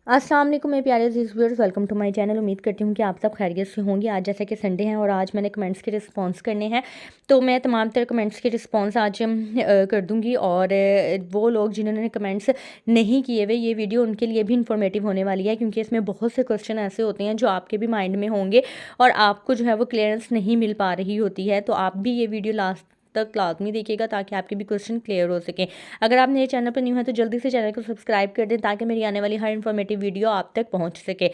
अस्सलाम वालेकुम मेरे प्यारे viewers, welcome to my channel. उम्मीद करती हूँ कि आप सब खैरियत से होंगे। आज जैसा कि संडे है और आज मैंने कमेंट्स के रिस्पांस करने हैं, तो मैं तमाम तरह कमेंट्स के रिस्पांस आज कर दूंगी। और वो लोग जिन्होंने कमेंट्स नहीं किए हुए, ये वीडियो उनके लिए भी इंफॉर्मेटिव होने वाली है, क्योंकि इसमें बहुत से क्वेश्चन ऐसे होते हैं जो आपके भी माइंड में होंगे और आपको जो है वो क्लियरेंस नहीं मिल पा रही होती है। तो आप भी ये वीडियो लास्ट तक लाजमी देखिएगा ताकि आपके भी क्वेश्चन क्लियर हो सके। अगर आप मेरे चैनल पर न्यू है तो जल्दी से चैनल को सब्सक्राइब कर दें ताकि मेरी आने वाली हर इन्फॉर्मेटिव वीडियो आप तक पहुंच सके।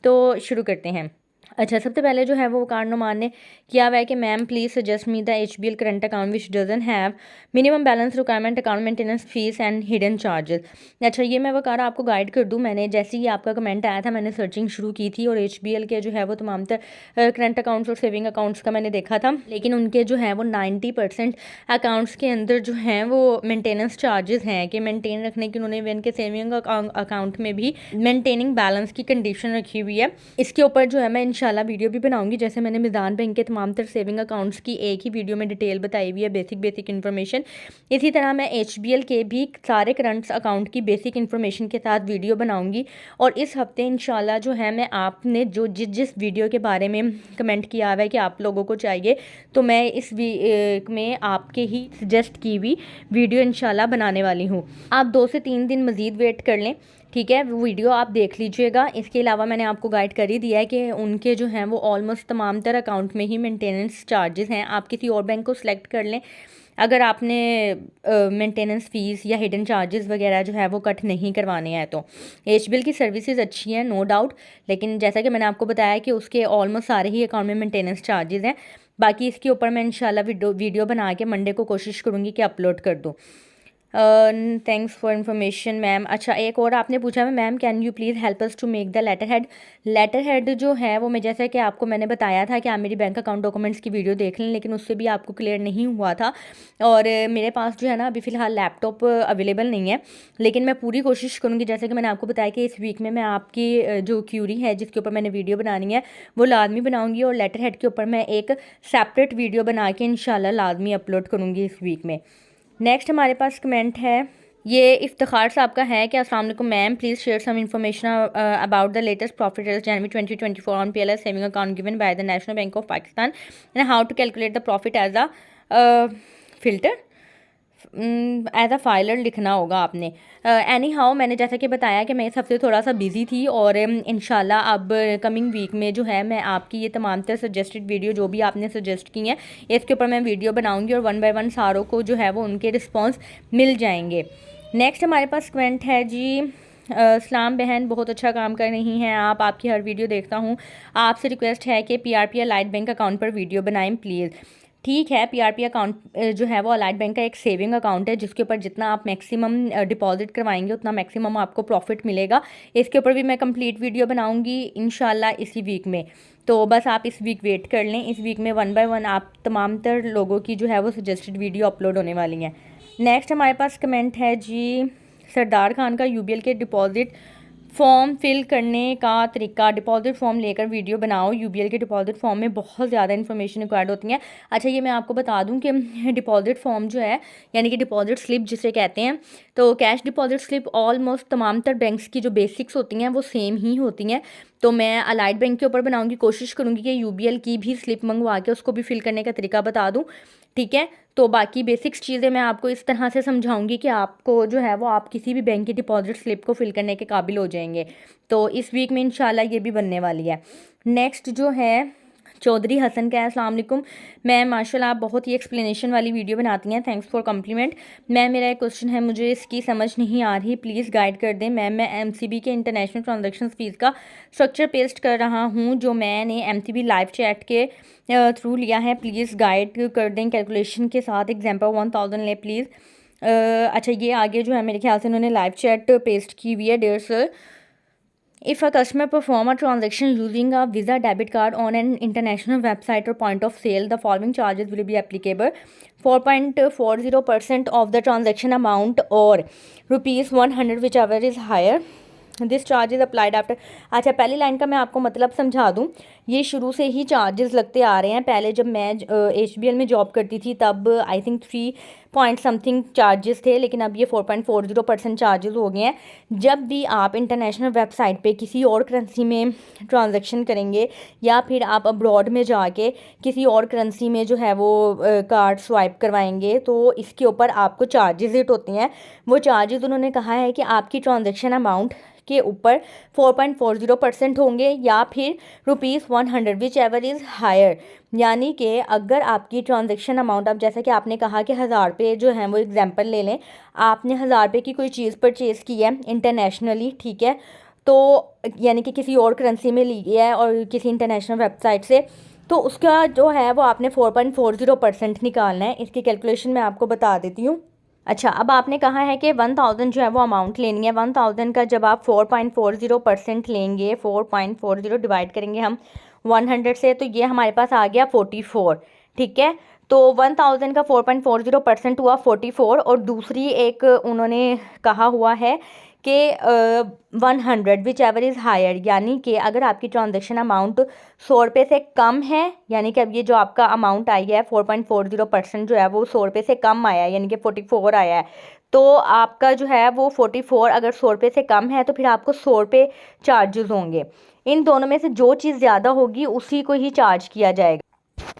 तो शुरू करते हैं। अच्छा, सबसे पहले जो है वो वकार नुमान ने किया हुआ है कि ma'am please suggest me the HBL current account which doesn't have minimum balance requirement, account maintenance fees and hidden charges. अच्छा, ये मैं वकार आपको गाइड कर दूं। मैंने जैसे ही आपका कमेंट आया था मैंने सर्चिंग शुरू की थी और HBL के जो है वो तमाम करंट अकाउंट्स और सेविंग अकाउंट्स का मैंने देखा था, लेकिन उनके जो है वो 90% अकाउंट्स के अंदर जो हैं वो मेंटेनेंस चार्जेस हैं कि मेंटेन रखने की उन्होंने इवन के सेविंग अकाउंट में भी मेंटेनिंग बैलेंस की कंडीशन रखी हुई है। इसके ऊपर जो है मैं इंशाल्लाह वीडियो भी बनाऊंगी। जैसे मैंने मिज़ान बैंक के तमाम तर सेविंग अकाउंट्स की एक ही वीडियो में डिटेल बताई हुई है, बेसिक इन्फॉर्मेशन। इसी तरह मैं HBL के भी सारे करंट अकाउंट की बेसिक इन्फॉर्मेशन के साथ वीडियो बनाऊंगी। और इस हफ्ते इंशाल्लाह जो है मैं आपने जो जिस वीडियो के बारे में कमेंट किया हुआ है कि आप लोगों को चाहिए, तो मैं इस में आपके ही सजेस्ट की हुई वीडियो इंशाल्लाह बनाने वाली हूँ। आप 2 से 3 दिन मज़ीद वेट कर लें, ठीक है। वीडियो आप देख लीजिएगा। इसके अलावा मैंने आपको गाइड कर ही दिया है कि उनके जो हैं वो ऑलमोस्ट तमाम तर अकाउंट में ही मेंटेनेंस चार्जेस हैं। आप किसी और बैंक को सिलेक्ट कर लें अगर आपने मेंटेनेंस फ़ीस या हिडन चार्जेस वगैरह जो है वो कट नहीं करवाने हैं। तो HBL की सर्विसेज अच्छी हैं, नो डाउट, लेकिन जैसा कि मैंने आपको बताया कि उसके ऑलमोस्ट सारे ही अकाउंट में मेंटेनेंस चार्जेस हैं। बाकी इसके ऊपर मैं इंशाल्लाह वीडियो बना के मंडे को कोशिश करूँगी कि अपलोड कर दूँ। Thanks for information ma'am. अच्छा, एक और आपने पूछा है ma'am can you please help us to make the letterhead जो है वो मैं जैसा कि आपको मैंने बताया था कि आप मेरी बैंक अकाउंट डॉक्यूमेंट्स की वीडियो देख लें, लेकिन उससे भी आपको क्लियर नहीं हुआ था। और मेरे पास जो है ना अभी फ़िलहाल लैपटॉप अवेलेबल नहीं है, लेकिन मैं पूरी कोशिश करूँगी। जैसे कि मैंने आपको बताया कि इस वीक में मैं आपकी जो क्यूरी है जिसके ऊपर मैंने वीडियो बनानी है वो लाजमी बनाऊँगी, और लेटर हेड के ऊपर मैं एक सेपरेट वीडियो बना के इंशाल्लाह लाजमी अपलोड करूँगी इस वीक में। नेक्स्ट हमारे पास कमेंट है, ये इफ्तिखार साहब का है कि अस्सलाम वालेकुम ma'am please share some information about the latest profit as January 2024 on PLS saving account given by the national bank of Pakistan and how to calculate the profit as a filter as a filer लिखना होगा आपने। Any how मैंने जैसा कि बताया कि मैं इस हफ्ते थोड़ा सा बिजी थी, और इंशाल्लाह अब कमिंग वीक में जो है मैं आपकी ये तमाम तरह सजेस्टेड वीडियो जो भी आपने सजेस्ट की हैं इसके ऊपर मैं वीडियो बनाऊंगी और 1 बाय 1 सारों को जो है वो उनके रिस्पॉन्स मिल जाएंगे। नेक्स्ट हमारे पास कमेंट है जी, सलाम बहन, बहुत अच्छा काम कर रही हैं आप, आपकी हर वीडियो देखता हूँ। आपसे रिक्वेस्ट है कि PRP अलाइड बैंक अकाउंट पर वीडियो बनाएं प्लीज़। ठीक है, PRP अकाउंट जो है वो अलाइड बैंक का एक सेविंग अकाउंट है जिसके ऊपर जितना आप मैक्सिमम डिपॉजिट करवाएंगे उतना मैक्सिमम आपको प्रॉफिट मिलेगा। इसके ऊपर भी मैं कंप्लीट वीडियो बनाऊंगी इंशाल्लाह इसी वीक में, तो बस आप इस वीक वेट कर लें। इस वीक में 1 बाय 1 आप तमाम तर लोगों की जो है वो सजेस्टेड वीडियो अपलोड होने वाली हैं। नेक्स्ट हमारे पास कमेंट है जी, सरदार खान का UBL के डिपॉजिट फॉर्म फिल करने का तरीका, डिपॉजिट फॉर्म लेकर वीडियो बनाओ। UBL के डिपॉजिट फॉर्म में बहुत ज़्यादा इन्फॉर्मेशन रिक्वायर्ड होती है। अच्छा, ये मैं आपको बता दूं कि डिपॉजिट फॉर्म जो है यानी कि डिपॉजिट स्लिप जिसे कहते हैं, तो कैश डिपॉजिट स्लिप ऑलमोस्ट तमाम तर बैंक्स की जो बेसिक्स होती हैं वो सेम ही होती हैं। तो मैं अलाइड बैंक के ऊपर बनाऊंगी, कोशिश करूंगी कि UBL की भी स्लिप मंगवा के उसको भी फिल करने का तरीका बता दूँ, ठीक है। तो बाकी बेसिक्स चीज़ें मैं आपको इस तरह से समझाऊंगी कि आपको जो है वो आप किसी भी बैंक की डिपॉजिट स्लिप को फिल करने के काबिल हो जाएंगे। तो इस वीक में इंशाल्लाह ये भी बनने वाली है। नेक्स्ट जो है चौधरी हसन का है, अस्सलाम वालेकुम मैम, माशाल्लाह आप बहुत ही एक्सप्लेनेशन वाली वीडियो बनाती हैं, थैंक्स फॉर कम्प्लीमेंट। मैम मेरा एक क्वेश्चन है, मुझे इसकी समझ नहीं आ रही, प्लीज़ गाइड कर दें। मैम मैं MCB के इंटरनेशनल ट्रांजैक्शन फ़ीस का स्ट्रक्चर पेस्ट कर रहा हूँ जो मैंने MCB लाइव चैट के थ्रू लिया है, प्लीज़ गाइड कर दें कैलकुलेशन के साथ, एग्जाम्पल 1000 ले प्लीज़। अच्छा, ये आगे जो है मेरे ख्याल से उन्होंने लाइव चैट पेस्ट की हुई है। Dear sir, if a customer perform a transaction using a Visa debit card on an international website or point of sale, the following charges will be applicable: 4.40% of the transaction amount or rupees 100 whichever is higher, this charges applied after. अच्छा, पहली line का मैं आपको मतलब समझा दूं, ये शुरू से ही चार्जेस लगते आ रहे हैं। पहले जब मैं HBL में जॉब करती थी तब I think 3 point something charges थे, लेकिन अब ये 4.40% चार्जेस हो गए हैं। जब भी आप इंटरनेशनल वेबसाइट पे किसी और करेंसी में ट्रांजैक्शन करेंगे या फिर आप अब्रॉड में जाके किसी और करेंसी में जो है वो कार्ड स्वाइप करवाएंगे तो इसके ऊपर आपको चार्जेस हिट होते हैं। वो चार्जेस उन्होंने कहा है कि आपकी ट्रांजैक्शन अमाउंट के ऊपर 4.40% होंगे या फिर ₹100 विच एवर इज़ हायर। यानी कि अगर आपकी ट्रांजैक्शन अमाउंट, अब जैसा कि आपने कहा कि 1000 रुपये जो हैं वो एग्जांपल ले लें, आपने 1000 रुपये की कोई चीज़ परचेज़ की है इंटरनेशनली, ठीक है, तो यानी कि किसी और करेंसी में ली है और किसी इंटरनेशनल वेबसाइट से, तो उसका जो है वो आपने 4.40% निकालना है। इसकी कैलकुलेशन मैं आपको बता देती हूँ। अच्छा, अब आपने कहा है कि 1000 जो है वो अमाउंट लेनी है। 1000 का जब आप 4.40% लेंगे, 4.40 डिवाइड करेंगे हम 100 से, तो ये हमारे पास आ गया 44, ठीक है। तो 1000 का 4.40% हुआ 44, और दूसरी एक उन्होंने कहा हुआ है कि 100 विच एवर इज़ हायर, यानी कि अगर आपकी ट्रांजेक्शन अमाउंट 100 रुपये से कम है, यानी कि अब ये जो आपका अमाउंट आई है 4.40% जो है वो 100 रुपये से कम आया है, यानी कि 44 आया है, तो आपका जो है वो 44 अगर 100 रुपये से कम है तो फिर आपको 100 रुपये चार्जेस होंगे। इन दोनों में से जो चीज़ ज़्यादा होगी उसी को ही चार्ज किया जाएगा।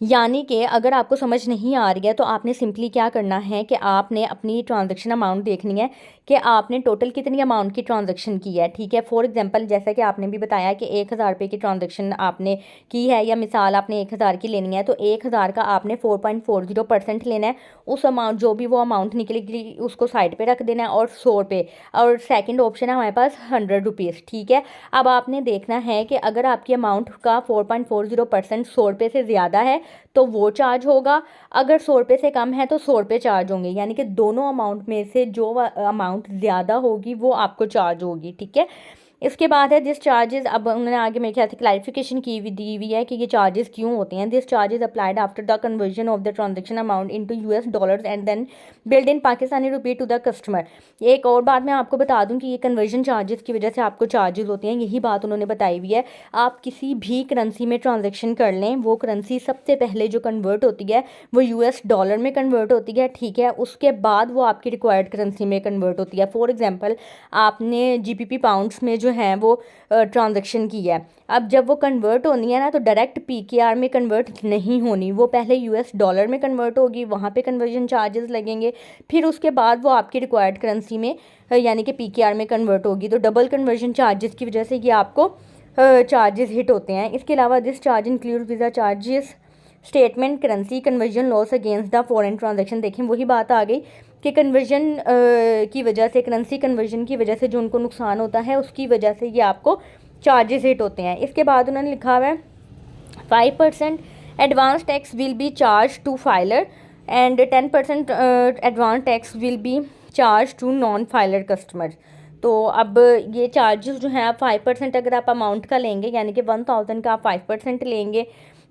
यानी कि अगर आपको समझ नहीं आ रही है तो आपने सिंपली क्या करना है कि आपने अपनी ट्रांजैक्शन अमाउंट देखनी है कि आपने टोटल कितनी अमाउंट की ट्रांजैक्शन की है, ठीक है। फॉर एग्जांपल जैसा कि आपने भी बताया कि 1000 रुपये की ट्रांजैक्शन आपने की है, या मिसाल आपने 1000 की लेनी है, तो 1000 का आपने 4.40% लेना है। उस अमाउंट जो भी वो अमाउंट निकलेगी उसको साइड पर रख देना है, और 100 रुपये, और सेकेंड ऑप्शन है हमारे पास 100 रुपीज़, ठीक है। अब आपने देखना है कि अगर आपकी अमाउंट का 4.40% 100 रुपये से ज़्यादा है तो वो चार्ज होगा, अगर 100 रुपये से कम है तो 100 रुपये चार्ज होंगे, यानी कि दोनों अमाउंट में से जो अमाउंट ज़्यादा होगी वो आपको चार्ज होगी, ठीक है। इसके बाद है दिस चार्जेस। अब उन्होंने आगे मेरे ख्याल से क्लैरिफिकेशन की हुई दी हुई है कि ये चार्जेस क्यों होते हैं। This charges applied after the conversion of the transaction amount into US dollars and then billed in Pakistani rupaye to the customer. एक और बात मैं आपको बता दूं कि ये कन्वर्जन चार्जेस की वजह से आपको चार्जेस होते हैं, यही बात उन्होंने बताई हुई है। आप किसी भी करेंसी में ट्रांजेक्शन कर लें, वो करेंसी सबसे पहले जो कन्वर्ट होती है वो US डॉलर में कन्वर्ट होती है, ठीक है। उसके बाद वो आपकी रिक्वायर्ड करेंसी में कन्वर्ट होती है। फॉर एग्जांपल आपने GBP पाउंड्स में जो है वो ट्रांजैक्शन की है, अब जब वो कन्वर्ट होनी है ना तो डायरेक्ट PKR में कन्वर्ट नहीं होनी, वो पहले US डॉलर में कन्वर्ट होगी, वहाँ पे कन्वर्जन चार्जेस लगेंगे, फिर उसके बाद वो आपकी रिक्वायर्ड करेंसी में यानी कि PKR में कन्वर्ट होगी। तो डबल कन्वर्जन चार्जेस की वजह से ये आपको चार्जेस हिट होते हैं। इसके अलावा this charge include visa charges statement currency conversion loss against the foreign transaction. देखें वही बात आ गई कि कन्वर्जन की वजह से, करेंसी कन्वर्जन की वजह से जो उनको नुकसान होता है उसकी वजह से ये आपको चार्जेस हिट होते हैं। इसके बाद उन्होंने लिखा हुआ है 5% advance tax will be charge to filer and 10% advance tax will be charge to non filer customer. तो अब ये चार्जेस जो हैं आप 5% अगर आप अमाउंट का लेंगे, यानी कि 1000 का आप 5% लेंगे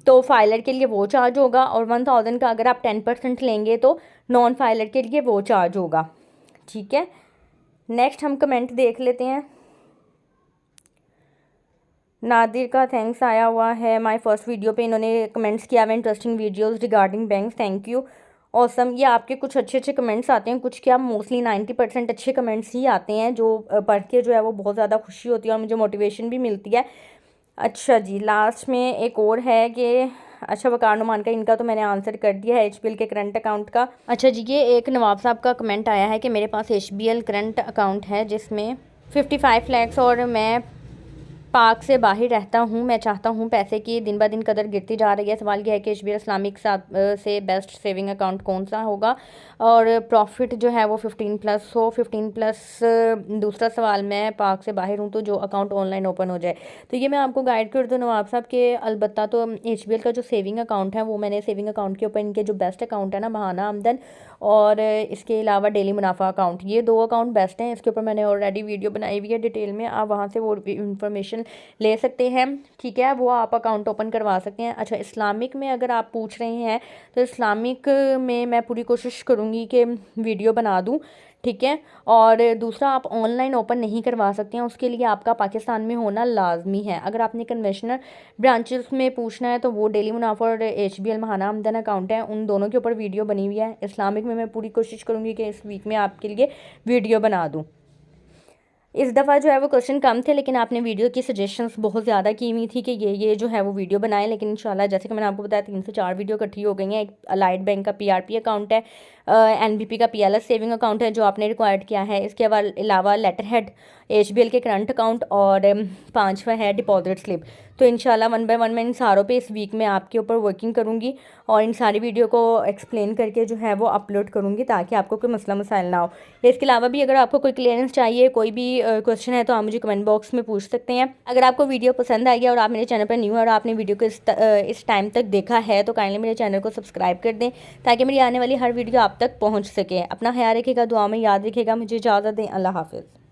तो फाइलर के लिए वो चार्ज होगा, और 1000 का अगर आप 10% लेंगे तो नॉन फाइलर के लिए वो चार्ज होगा, ठीक है। नेक्स्ट हम कमेंट देख लेते हैं। नादिर का थैंक्स आया हुआ है माय फर्स्ट वीडियो पे, इन्होंने कमेंट्स किया हुआ interesting videos regarding banks, thank you awesome. ये आपके कुछ अच्छे अच्छे कमेंट्स आते हैं, कुछ क्या मोस्टली 90% अच्छे कमेंट्स ही आते हैं जो पढ़ के जो है वो बहुत ज़्यादा खुशी होती है और मुझे मोटिवेशन भी मिलती है। अच्छा जी, लास्ट में एक और है कि अच्छा वकार नुमान का, इनका तो मैंने आंसर कर दिया है HBL के करंट अकाउंट का। अच्छा जी, ये एक नवाब साहब का कमेंट आया है कि मेरे पास HBL करंट अकाउंट है जिसमें 55 लाख और मैं पाक से बाहर रहता हूँ, मैं चाहता हूँ पैसे की दिन ब दिन कदर गिरती जा रही है। सवाल यह है कि HBL इस्लामिक से बेस्ट सेविंग अकाउंट कौन सा होगा और प्रॉफिट जो है वो 15+ हो, 15+। दूसरा सवाल, मैं पाक से बाहर हूँ तो जो अकाउंट ऑनलाइन ओपन हो जाए। तो ये मैं आपको गाइड कर दूँ नवाब साहब के, अलबत्ता तो HBL का जो सेविंग अकाउंट है वो मैंने सेविंग अकाउंट के ऊपर इनके जो बेस्ट अकाउंट है ना, महाना आमदन और इसके अलावा डेली मुनाफा अकाउंट, ये 2 अकाउंट बेस्ट हैं। इसके ऊपर मैंने ऑलरेडी वीडियो बनाई हुई है डिटेल में, आप वहाँ से वो इन्फॉर्मेशन ले सकते हैं, ठीक है। वो आप अकाउंट ओपन करवा सकते हैं। अच्छा, इस्लामिक में अगर आप पूछ रहे हैं तो इस्लामिक में मैं पूरी कोशिश करूँगी कि वीडियो बना दूँ, ठीक है। और दूसरा, आप ऑनलाइन ओपन नहीं करवा सकते हैं, उसके लिए आपका पाकिस्तान में होना लाजमी है। अगर आपने कन्वेंशनल ब्रांचेस में पूछना है तो वो डेली मुनाफा और HBL महाना आमदन अकाउंट है, उन दोनों के ऊपर वीडियो बनी हुई है। इस्लामिक में मैं पूरी कोशिश करूँगी कि इस वीक में आपके लिए वीडियो बना दूँ। इस दफ़ा जो है वो क्वेश्चन कम थे, लेकिन आपने वीडियो की सजेशंस बहुत ज़्यादा की हुई थी कि ये जो है वो वीडियो बनाएं। लेकिन इंशाल्लाह जैसे कि मैंने आपको बताया 3 से 4 वीडियो इकट्ठी हो गई हैं। एक अलाइड बैंक का PRP अकाउंट है, NBP का PLS सेविंग अकाउंट है जो आपने रिक्वायर्ड किया है। इसके अलावा लेटर हेड, HBL के करंट अकाउंट और 5वां है डिपॉजिट स्लिप। तो इंशाल्लाह 1 बाय 1 मैं इन सारों पे इस वीक में आपके ऊपर वर्किंग करूँगी और इन सारी वीडियो को एक्सप्लेन करके जो है वो अपलोड करूँगी ताकि आपको कोई मसला मसाइल ना हो। इसके अलावा भी अगर आपको कोई क्लियरेंस चाहिए, कोई भी क्वेश्चन है तो आप मुझे कमेंट बॉक्स में पूछ सकते हैं। अगर आपको वीडियो पसंद आई है और आप मेरे चैनल पर न्यू है और आपने वीडियो को इस टाइम तक देखा है तो काइंडली मेरे चैनल को सब्सक्राइब कर दें ताकि मेरी आने वाली हर वीडियो आप तक पहुँच सके। अपना ख्याल रखिएगा, दुआ में याद रखिएगा। मुझे इजाज़त दें। अल्लाह हाफ़िज़।